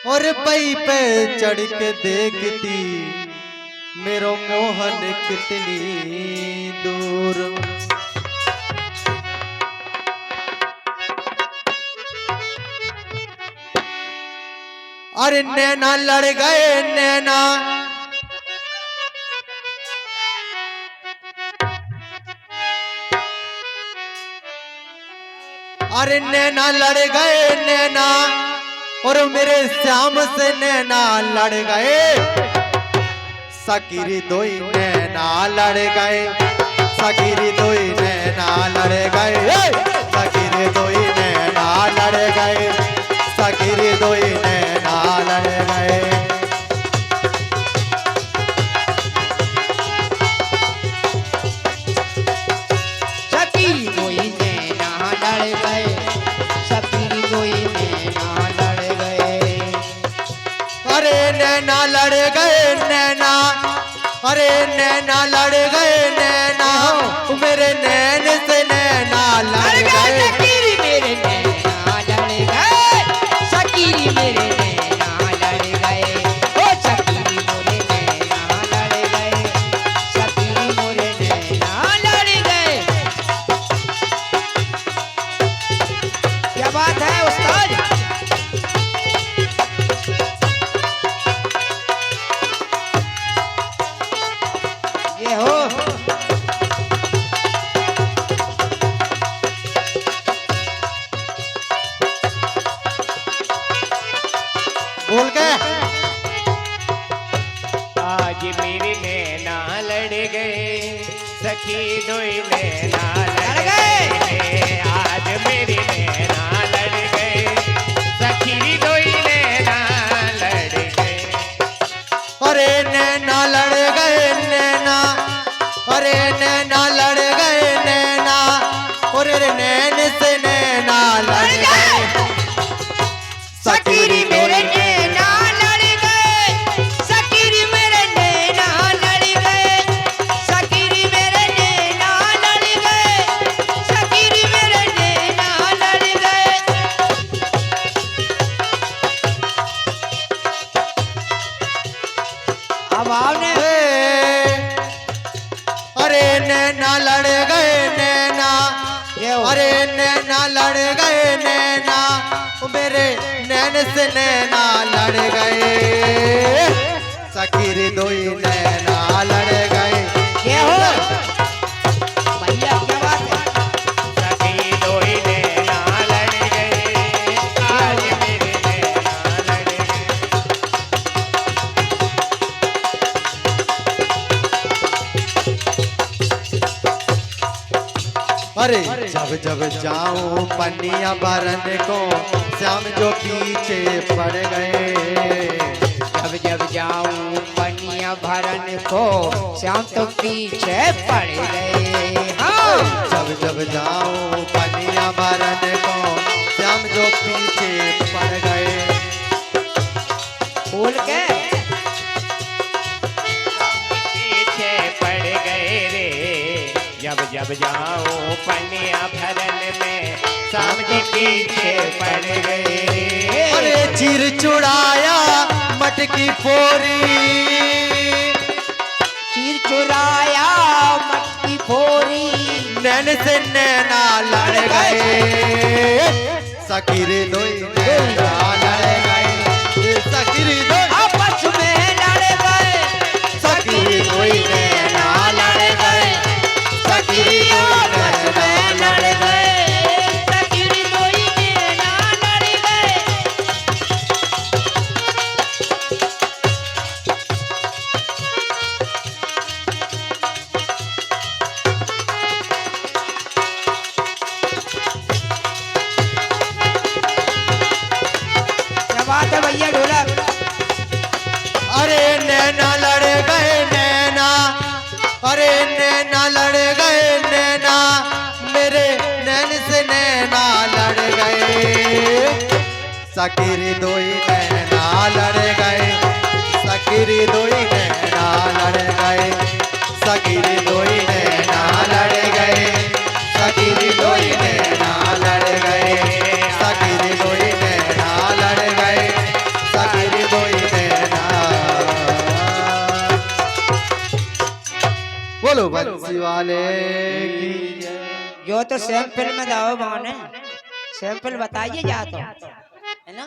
और पई पे चढ़ के देखती मेरो मोहन कितनी दूर। अरे नैना लड़ गए नैना, अरे नैना लड़ गए नैना, और मेरे श्याम से नैना लड़ गए। सकीरी दोई नैना लड़ गए, सकीरी दोई नैना लड़ गए, सकीरी दोई नैना लड़ गए, सकीरी दोई नैना लड़ गए। सकीरी दोई नैना लड़ गए, सकीरी दोई नैना लड़ गए। अरे नैना लड़ गए नैना, अरे नैना लड़ गए नैना, मेरे नैन से नैना लड़ गए। सकीरी मेरे नैना लड़ गए, सकीरी मेरे नैना लड़ गए। ओ सकीरी मोरे नैना लड़ गए, सकीरी मोरे नैना लड़ गए। क्या बात है उस्ताद? ये हो बोल के आज मेरे नैना लड़ गए, सखी दोई नैना लड़ गए। आज मेरे नैना लड़ गए, सखी दोई नैना लड़ गए। अरे नैना लड़ गए नैना, अरे नैना लड़ गए नैना, और नैन से नैना लड़ गए। सकीरी मेरे नैना लड़ गए, सकीरी मेरे नैना लड़ गए, सकीरी मेरे नैना लड़ गए, सकीरी मेरे नैना लड़ गए। अब आपने अरे नैना लड़ गए नैना, अरे नैना लड़ गए नैना, मेरे नैन से नैना लड़ गए। सकीरी दोई नैना लड़ गए। ये हो भैया क्या बात है? सखी दोई नैना लड़ गए, आज मेरे नैना लड़ गए। अरे जब जब जाऊं पनिया भरन को, श्याम जो पीछे पड़ गए। जब जब जाऊं पनिया भरन को, श्याम तो पीछे पड़ गए। हाँ जब जब जाऊं पनिया भरन को, श्याम जो पीछे पड़ गए। बोल के पीछे पड़ गए रे, जब जब जाओ पनिया भरन में, शाम जी पीछे पड़ गए। अरे चीर चुड़ाया मटकी फोरी, चीर चुराया मटकी फोरी, नैन से नैना लड़ गए। सकीरी दोई नैना लड़ गए, सकीरी दोई आपस में लड़ गए, सकीरी दोई नैना लड़ गए, सकीरी आपस दोई में नैना लड़ गए, सकीरी दोई नैना लड़ गए। क्या बात है भैया ढोलक? अरे नैना लड़ गए नैना, अरे नैना लड़ गए नैना, मेरे नैन से नैना लड़ गए। सकीरी दोई नैना लड़ गए, सकीरी दोई नैना लड़ गए, सकीरी दोई नैना लड़ गए, सकीरी दोई नैना लड़ गए, सकीरी दोई नैना लड़ गए, सकीरी बोलो बंसी वाले की जय। जो तो सैंपल में दाओ बाने सैंपल बताइए जा तो है ना